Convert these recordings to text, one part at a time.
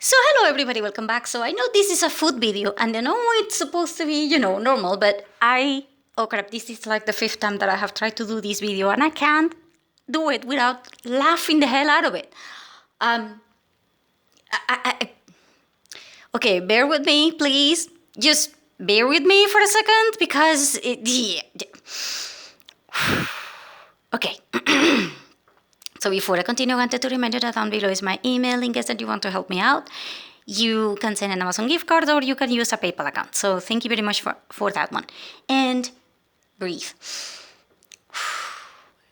So hello everybody, welcome back. So I know this is a food video and I know it's supposed to be, normal, but oh crap, this is like the fifth time that I have tried to do this video and I can't do it without laughing the hell out of it. Um, okay, bear with me, please. Just bear with me for a second because okay. So before I continue, I wanted to remind you that down below is my email in case that you want to help me out. You can send an Amazon gift card or you can use a PayPal account. So thank you very much for that one. And breathe.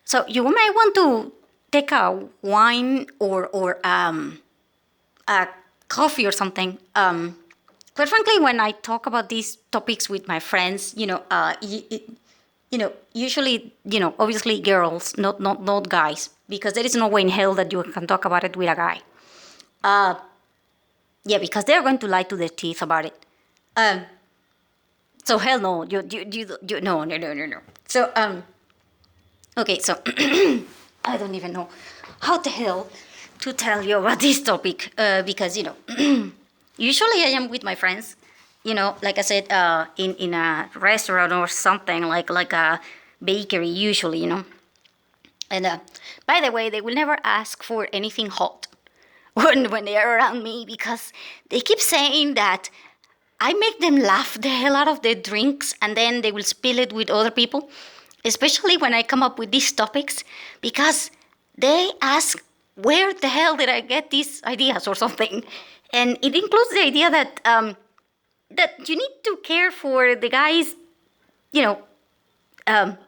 So you might want to take a wine or a coffee or something. But frankly, when I talk about these topics with my friends, usually, obviously girls, not guys, because there is no way in hell that you can talk about it with a guy. Yeah, because they're going to lie to their teeth about it. So hell no, you no. So okay, so I don't even know how the hell to tell you about this topic because usually I am with my friends. Like I said, in a restaurant or something like a bakery usually, And by the way, they will never ask for anything hot when they are around me because they keep saying that I make them laugh the hell out of their drinks and then they will spill it with other people, especially when I come up with these topics because they ask, where the hell did I get these ideas or something? And it includes the idea that you need to care for the guy's, um,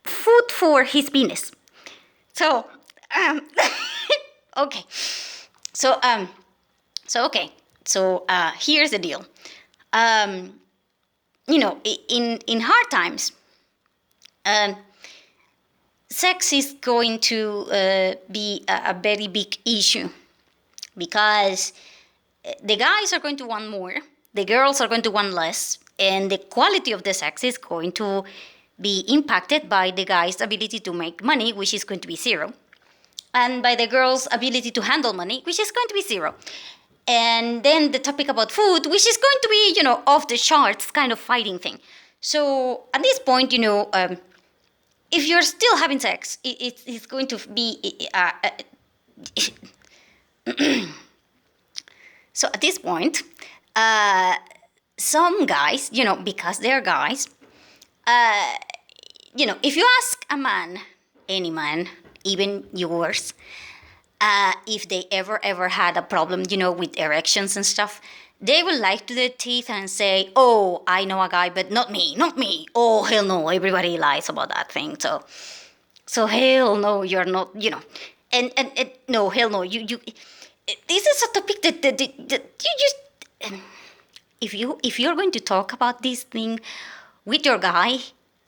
food for his penis. So, okay. So, okay. So here's the deal. In hard times, um, sex is going to be a very big issue because the guys are going to want more, the girls are going to want less, and the quality of the sex is going to be impacted by the guy's ability to make money, which is going to be zero, and by the girl's ability to handle money, which is going to be zero. And then the topic about food, which is going to be, off the charts kind of fighting thing. So at this point, if you're still having sex, it's going to be. So at this point, some guys, because they're guys, if you ask a man, any man, even yours, if they ever had a problem, with erections and stuff, they will lie to their teeth and say, "Oh, I know a guy, but not me, not me. Oh, hell no, everybody lies about that thing. So hell no, you're not, and no, hell no, you. This is a topic that you just, if you're going to talk about this thing with your guy,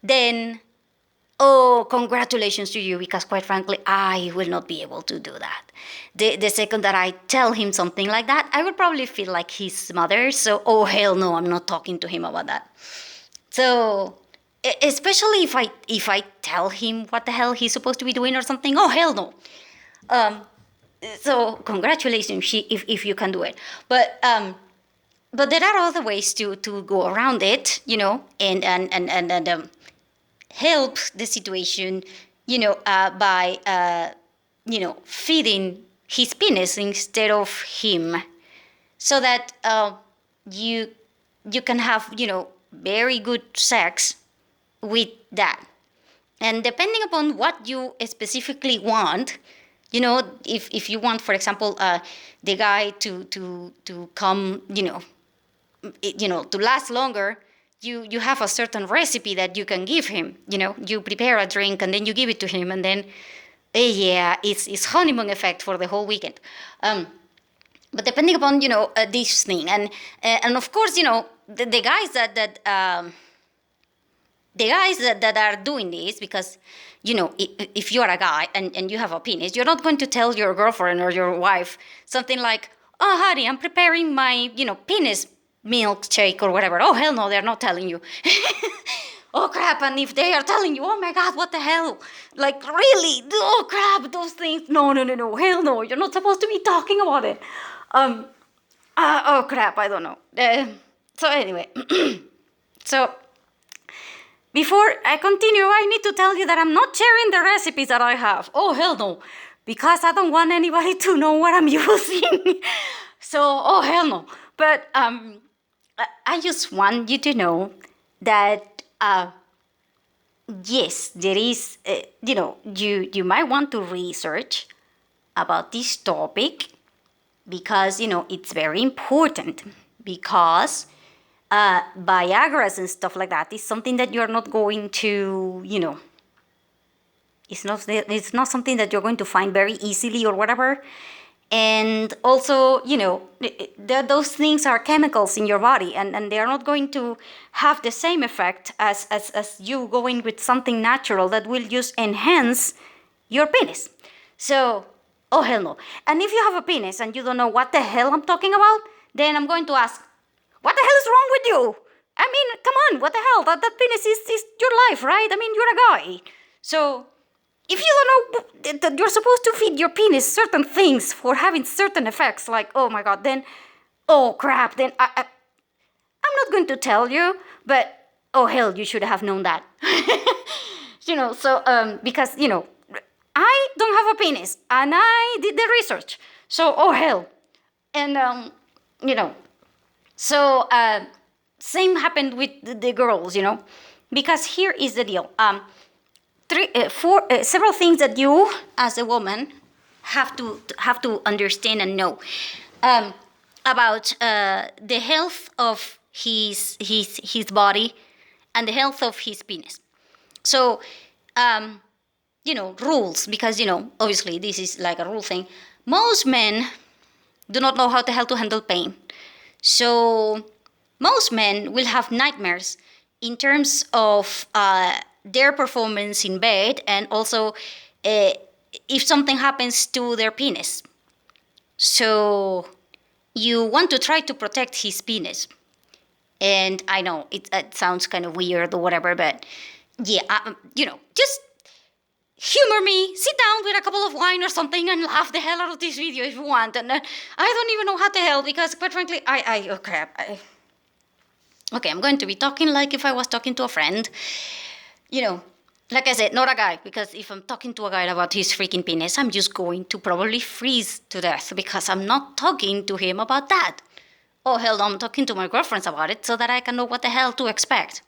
then oh, congratulations to you, because quite frankly, I will not be able to do that. The second that I tell him something like that, I would probably feel like his mother. So, oh, hell no, I'm not talking to him about that. So, especially if I tell him what the hell he's supposed to be doing or something, oh, hell no. So, congratulations if you can do it. But there are other ways to go around it, and help the situation, by, feeding his penis instead of him, so that you you can have, very good sex with that. And depending upon what you specifically want, if you want, for example, the guy to come, to last longer, you have a certain recipe that you can give him. You prepare a drink and then you give it to him, and then yeah, it's honeymoon effect for the whole weekend. But depending upon this thing, and of course, the guys that are doing this, because if you are a guy and you have a penis, you're not going to tell your girlfriend or your wife something like, "Oh, honey, I'm preparing my penis milkshake," or whatever. Oh, hell no, they're not telling you. Oh crap, and if they are telling you, oh my god, what the hell? Like, really? Oh crap, those things. No, hell no, you're not supposed to be talking about it. um, oh crap, I don't know. So anyway, so before I continue, I need to tell you that I'm not sharing the recipes that I have. Oh, hell no. Because I don't want anybody to know what I'm using. So, oh, hell no. But I just want you to know that, yes, there is, you might want to research about this topic because, it's very important because Viagra's and stuff like that is something that you're not going to, it's not something that you're going to find very easily or whatever. And also, those things are chemicals in your body, and they are not going to have the same effect as you going with something natural that will just enhance your penis. So, oh hell no. And if you have a penis and you don't know what the hell I'm talking about, then I'm going to ask, what the hell is wrong with you? I mean, come on, what the hell? That penis is your life, right? I mean, you're a guy. So, if you don't know that you're supposed to feed your penis certain things for having certain effects, like, oh my god, then, oh crap, then I'm not going to tell you, but, oh hell, you should have known that. Because, I don't have a penis, and I did the research. So, oh hell. And, so, same happened with the girls, because here is the deal. Several things that you, as a woman, have to understand and know about the health of his body and the health of his penis. So, rules, because obviously this is like a rule thing. Most men do not know how the hell to handle pain. So most men will have nightmares in terms of their performance in bed, and also if something happens to their penis. So you want to try to protect his penis. And I know it sounds kind of weird or whatever, but yeah, just humor me, sit down with a couple of wine or something and laugh the hell out of this video if you want. And I don't even know how the hell, because quite frankly, oh crap. Okay, I'm going to be talking like if I was talking to a friend. Like I said, not a guy, because if I'm talking to a guy about his freaking penis, I'm just going to probably freeze to death because I'm not talking to him about that. Oh, hell no, I'm talking to my girlfriends about it so that I can know what the hell to expect.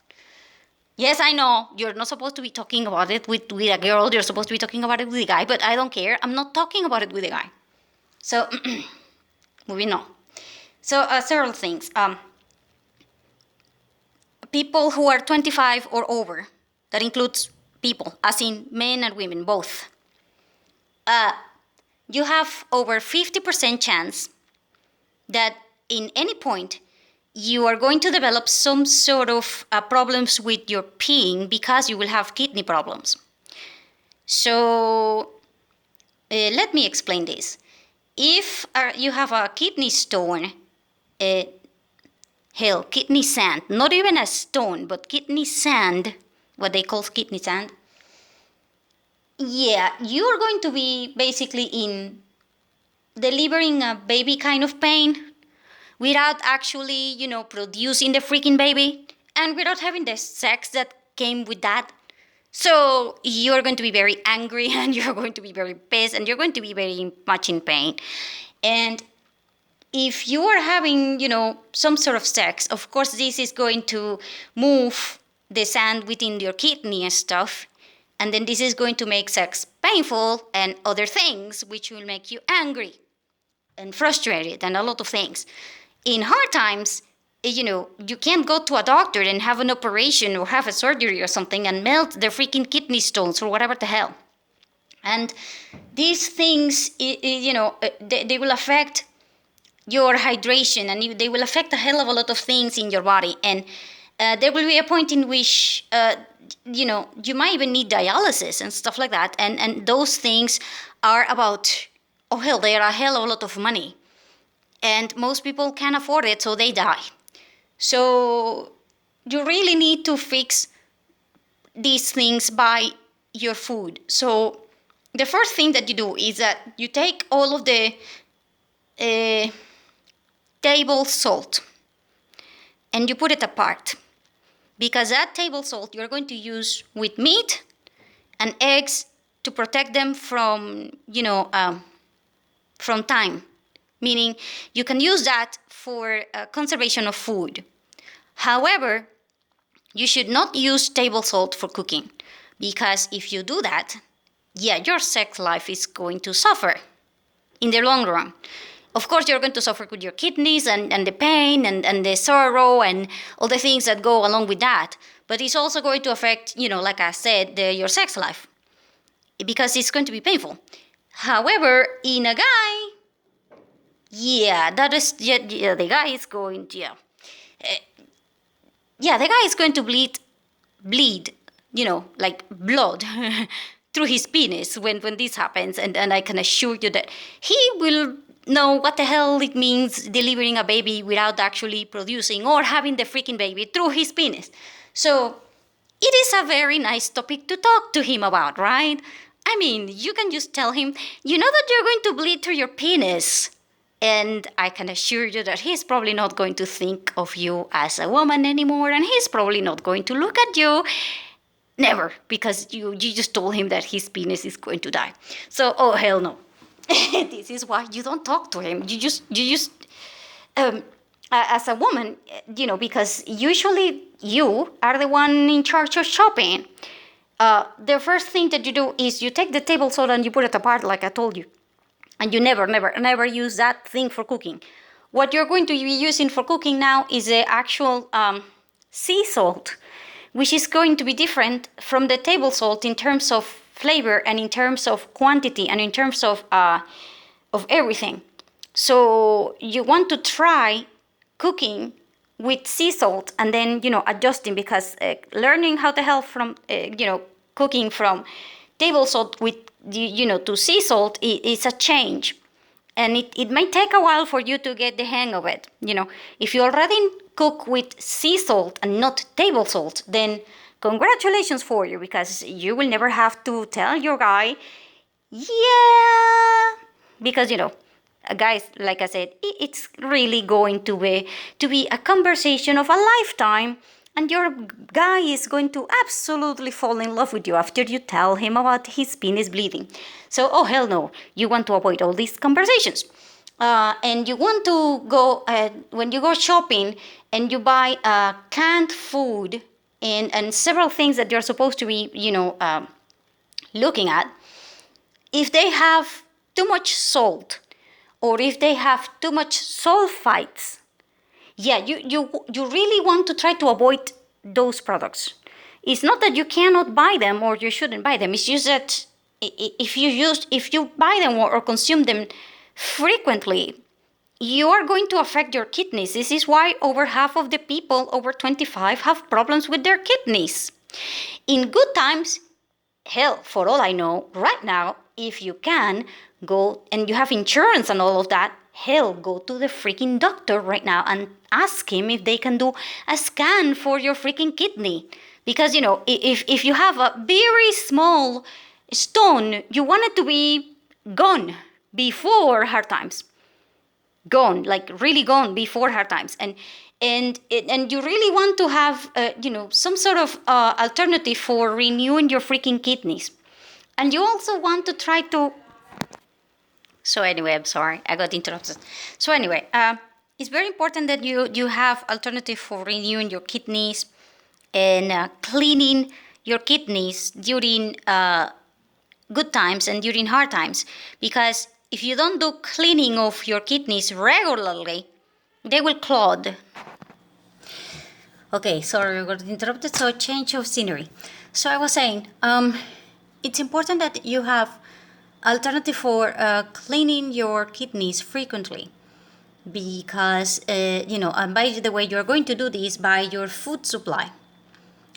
Yes, I know, you're not supposed to be talking about it with a girl, you're supposed to be talking about it with a guy, but I don't care, I'm not talking about it with a guy. So, moving on. So, several things. People who are 25 or over, that includes people, as in men and women, both. You have over 50% chance that in any point you are going to develop some sort of problems with your peeing because you will have kidney problems. So let me explain this. If you have a kidney stone, kidney sand, not even a stone, but kidney sand, what they call kidney sand, yeah, you're going to be basically in delivering a baby kind of pain without actually, producing the freaking baby, and without having the sex that came with that. So you're going to be very angry, and you're going to be very pissed, and you're going to be very much in pain. And if you are having, some sort of sex, of course this is going to move the sand within your kidney and stuff, and then this is going to make sex painful and other things, which will make you angry and frustrated and a lot of things. In hard times, you can't go to a doctor and have an operation or have a surgery or something and melt the freaking kidney stones or whatever the hell. And these things, they will affect your hydration, and they will affect a hell of a lot of things in your body. And there will be a point in which, you might even need dialysis and stuff like that. And those things are about, oh hell, they are a hell of a lot of money. And most people can't afford it, so they die. So you really need to fix these things by your food. So the first thing that you do is that you take all of the table salt and you put it apart, because that table salt you're going to use with meat and eggs to protect them from, from time. Meaning you can use that for conservation of food. However, you should not use table salt for cooking, because if you do that, yeah, your sex life is going to suffer in the long run. Of course, you're going to suffer with your kidneys and the pain and the sorrow and all the things that go along with that. But it's also going to affect, like I said, your sex life, because it's going to be painful. However, in a guy, yeah, that is, yeah, the guy is going to, the guy is going to bleed, like blood through his penis when this happens. And I can assure you that he will know what the hell it means delivering a baby without actually producing or having the freaking baby through his penis. So it is a very nice topic to talk to him about, right? I mean, you can just tell him, you know that you're going to bleed through your penis. And I can assure you that he's probably not going to think of you as a woman anymore, and he's probably not going to look at you. Never, because you just told him that his penis is going to die. So, oh hell no. This is why you don't talk to him. You just as a woman, because usually you are the one in charge of shopping. The first thing that you do is you take the table salt and you put it apart, like I told you. And you never use that thing for cooking. What you're going to be using for cooking now is the actual sea salt, which is going to be different from the table salt in terms of flavor and in terms of quantity and in terms of everything. So you want to try cooking with sea salt and then, adjusting, because learning how the hell from, cooking from table salt with, to sea salt is a change. And it may take a while for you to get the hang of it. If you already cook with sea salt and not table salt, then congratulations for you, because you will never have to tell your guy, yeah, because, guys, like I said, it's really going to be a conversation of a lifetime. And your guy is going to absolutely fall in love with you after you tell him about his penis bleeding. So, oh hell no, you want to avoid all these conversations. And you want to go, when you go shopping and you buy canned food and several things that you're supposed to be, looking at, if they have too much salt or if they have too much sulfites, yeah, you really want to try to avoid those products. It's not that you cannot buy them or you shouldn't buy them. It's just that if you buy them or consume them frequently, you are going to affect your kidneys. This is why over half of the people over 25 have problems with their kidneys. In good times, hell, for all I know, right now, if you can, go and you have insurance and all of that, hell, go to the freaking doctor right now and ask him if they can do a scan for your freaking kidney. Because, if you have a very small stone, you want it to be gone before hard times. Gone, like really gone before hard times. And you really want to have, some sort of alternative for renewing your freaking kidneys. And you also want to try to... So anyway, I'm sorry, I got interrupted. So anyway, it's very important that you have alternative for renewing your kidneys and cleaning your kidneys during good times and during hard times. Because if you don't do cleaning of your kidneys regularly, they will clog. Okay, sorry, I got interrupted, so change of scenery. So I was saying, it's important that you have alternative for cleaning your kidneys frequently, because and by the way, you're going to do this by your food supply,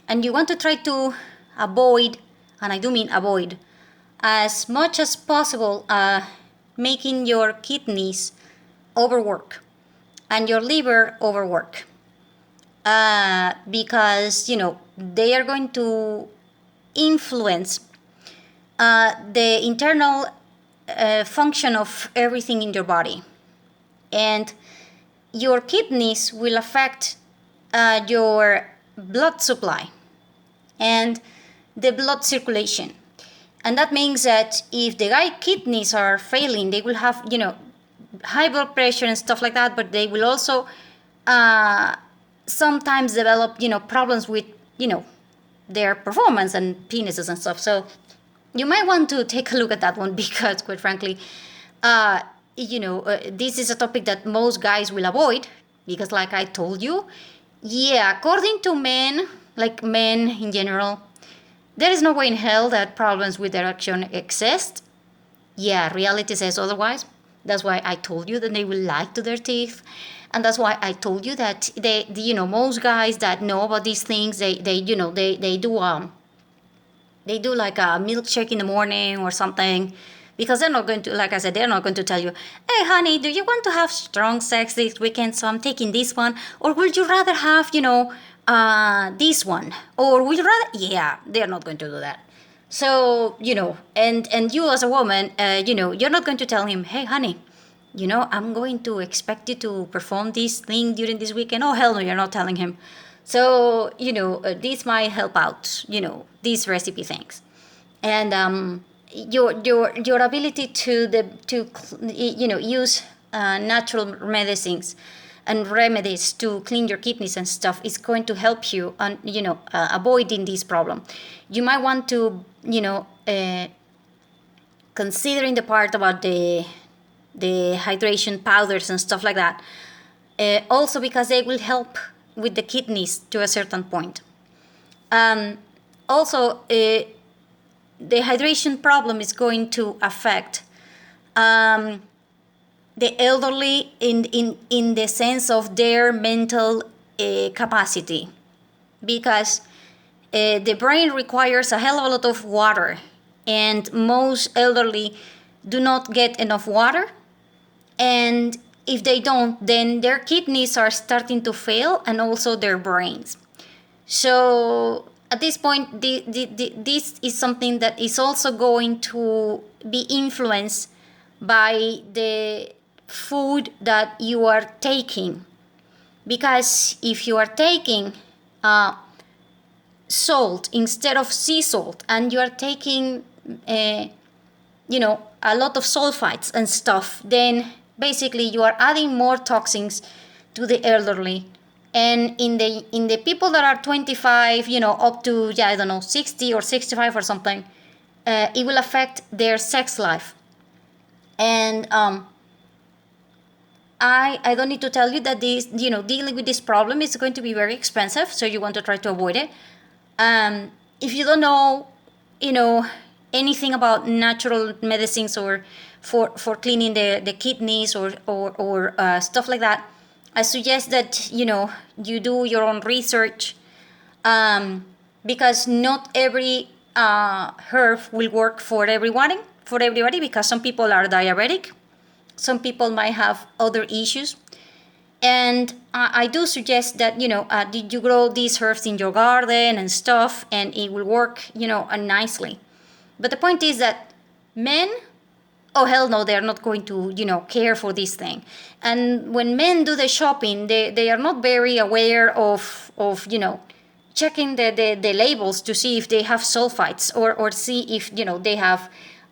and you want to try to avoid, and I do mean avoid, as much as possible making your kidneys overwork and your liver overwork, because they are going to influence the internal function of everything in your body. And your kidneys will affect your blood supply and the blood circulation. And that means that if the guy kidneys are failing, they will have, high blood pressure and stuff like that, but they will also sometimes develop, problems with, their performance and penises and stuff. So you might want to take a look at that one because, quite frankly, this is a topic that most guys will avoid because, like I told you, according to men, like men in general, there is no way in hell that problems with erection exist. Reality says otherwise. That's why I told you that they will lie to their teeth. And that's why I told you that most guys that know about these things, they do like a milkshake in the morning or something, because they're not going to, like I said, they're not going to tell you, hey honey, do you want to have strong sex this weekend, so I'm taking this one, or would you rather have this one, or would you rather, they're not going to do that. So and you as a woman, you're not going to tell him, hey honey, I'm going to expect you to perform this thing during this weekend. Oh, hell no, you're not telling him. So, this might help out, these recipe things. And your ability to use natural medicines and remedies to clean your kidneys and stuff is going to help you on, avoiding this problem. You might want to, considering the part about the hydration powders and stuff like that, also because they will help with the kidneys to a certain point. Also, the hydration problem is going to affect the elderly in the sense of their mental capacity, because the brain requires a hell of a lot of water, and most elderly do not get enough water. And if they don't, then their kidneys are starting to fail, and also their brains. So at this point, this is something that is also going to be influenced by the food that you are taking. Because if you are taking salt instead of sea salt, and you are taking a lot of sulfites and stuff, then basically you are adding more toxins to the elderly. And in the people that are 25, up to 60 or 65 or something, it will affect their sex life. And I don't need to tell you that this, dealing with this problem is going to be very expensive, so you want to try to avoid it. If you don't know, anything about natural medicines or for cleaning the kidneys or stuff like that, I suggest that you do your own research, because not every herb will work for everybody, because some people are diabetic, some people might have other issues. And I do suggest that you grow these herbs in your garden and stuff, and it will work nicely. But the point is that men, oh hell no, they're not going to care for this thing. And when men do the shopping, they are not very aware of checking the labels to see if they have sulfites, or see if they have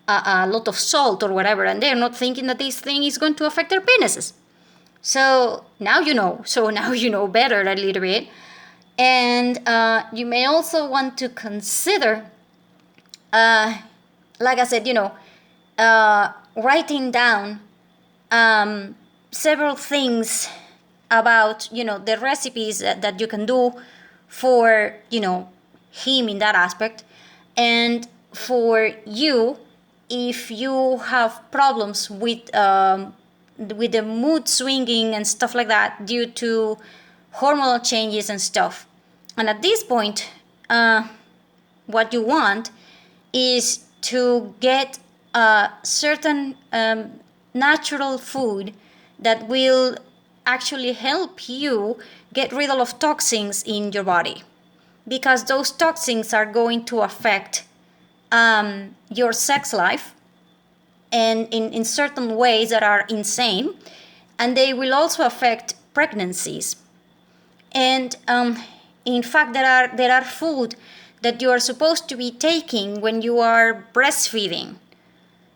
a lot of salt or whatever, and they're not thinking that this thing is going to affect their penises. So now you know. So now you know better a little bit. And you may also want to consider, like I said, writing down several things about, the recipes that you can do for, him in that aspect. And for you, if you have problems with the mood swinging and stuff like that due to hormonal changes and stuff. And at this point, what you want is to get a certain natural food that will actually help you get rid of toxins in your body, because those toxins are going to affect your sex life, and in certain ways that are insane, and they will also affect pregnancies. And in fact, there are food that you are supposed to be taking when you are breastfeeding,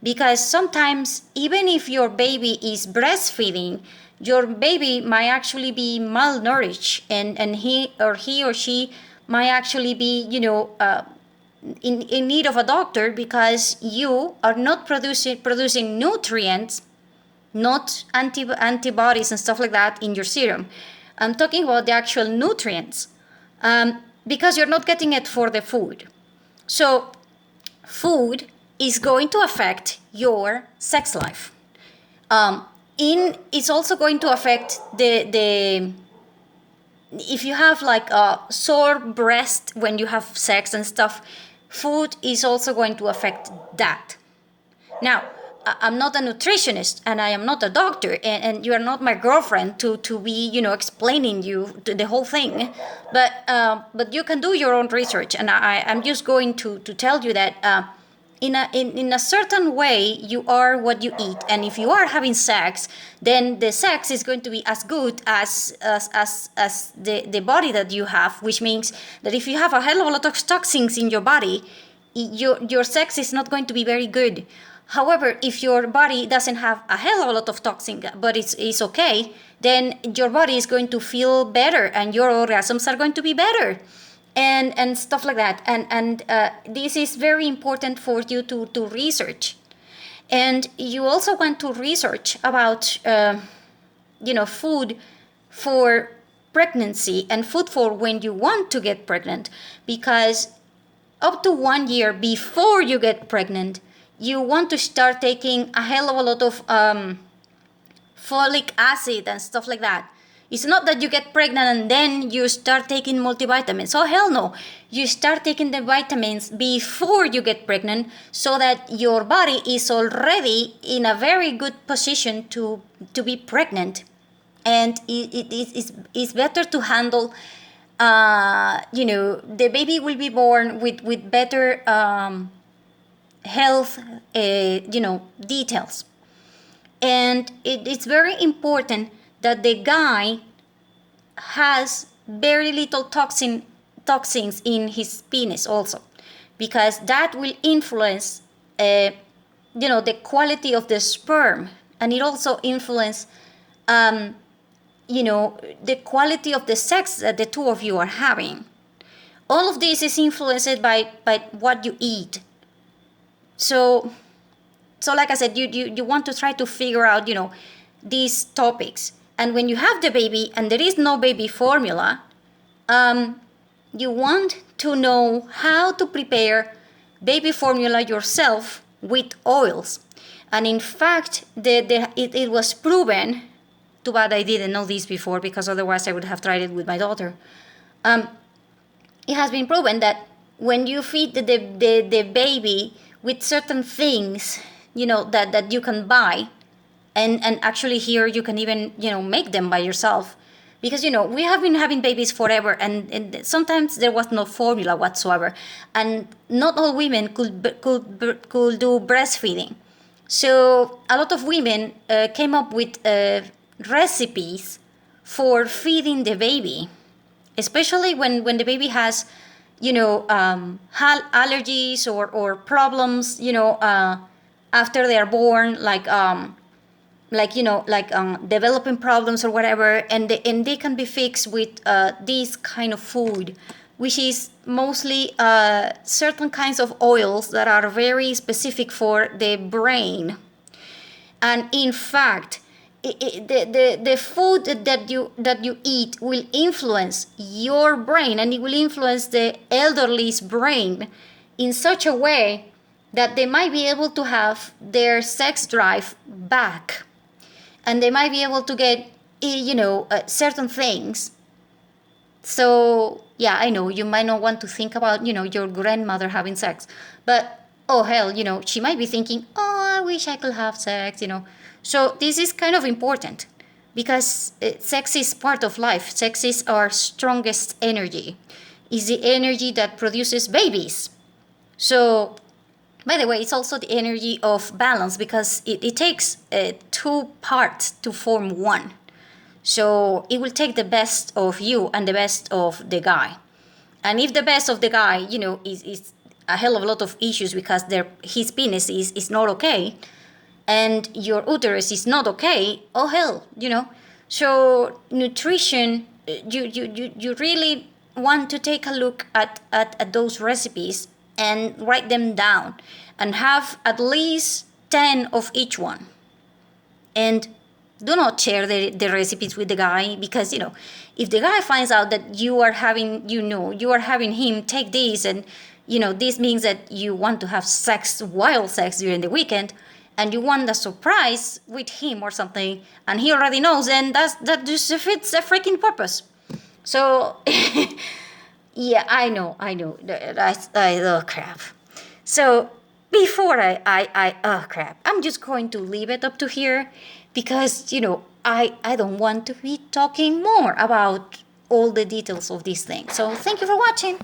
because sometimes even if your baby is breastfeeding, your baby might actually be malnourished, and he or she might actually be, in need of a doctor, because you are not producing nutrients, not antibodies and stuff like that in your serum. I'm talking about the actual nutrients, because you're not getting it for the food. So food is going to affect your sex life. It's also going to affect the if you have like a sore breast when you have sex and stuff, food is also going to affect that. Now, I'm not a nutritionist and I am not a doctor, and you are not my girlfriend to be, explaining you the whole thing. But you can do your own research, and I'm just going to tell you that in a certain way, you are what you eat. And if you are having sex, then the sex is going to be as good as the body that you have, which means that if you have a hell of a lot of toxins in your body, your sex is not going to be very good. However, if your body doesn't have a hell of a lot of toxin, but it's okay, then your body is going to feel better and your orgasms are going to be better, and stuff like that. And this is very important for you to research. And you also want to research about, food for pregnancy and food for when you want to get pregnant, because up to 1 year before you get pregnant, you want to start taking a hell of a lot of folic acid and stuff like that. It's not that you get pregnant and then you start taking multivitamins. Oh, hell no. You start taking the vitamins before you get pregnant, so that your body is already in a very good position to be pregnant. And it's better to handle, the baby will be born with better health, details. And it's very important that the guy has very little toxins in his penis also, because that will influence, the quality of the sperm, and it also influence, the quality of the sex that the two of you are having. All of this is influenced by what you eat. So like I said, you want to try to figure out, these topics. And when you have the baby and there is no baby formula, you want to know how to prepare baby formula yourself with oils. And in fact, it was proven, too bad I didn't know this before, because otherwise I would have tried it with my daughter. It has been proven that when you feed the baby with certain things, that you can buy, and actually here you can even, make them by yourself, because, we have been having babies forever, and sometimes there was no formula whatsoever, and not all women could do breastfeeding. So a lot of women came up with recipes for feeding the baby, especially when the baby has, allergies or problems, after they are born, developing problems or whatever, and they can be fixed with this kind of food, which is mostly certain kinds of oils that are very specific for the brain. And in fact, the food that you eat will influence your brain, and it will influence the elderly's brain in such a way that they might be able to have their sex drive back, and they might be able to get, certain things. So yeah, I know you might not want to think about, your grandmother having sex, but oh hell, she might be thinking, oh, I wish I could have sex, So this is kind of important, because sex is part of life. Sex is our strongest energy. It's the energy that produces babies. So, by the way, it's also the energy of balance, because it takes two parts to form one. So it will take the best of you and the best of the guy. And if the best of the guy, is a hell of a lot of issues because his penis is not okay, and your uterus is not okay, oh hell. So nutrition, you really want to take a look at those recipes and write them down and have at least 10 of each one. And do not share the recipes with the guy, because if the guy finds out that you are having him take this, and this means that you want to have sex, wild sex during the weekend, and you want a surprise with him or something, and he already knows, and that just defeats the freaking purpose. So yeah, I know. Oh crap. So before oh crap, I'm just going to leave it up to here, because I don't want to be talking more about all the details of this thing. So thank you for watching.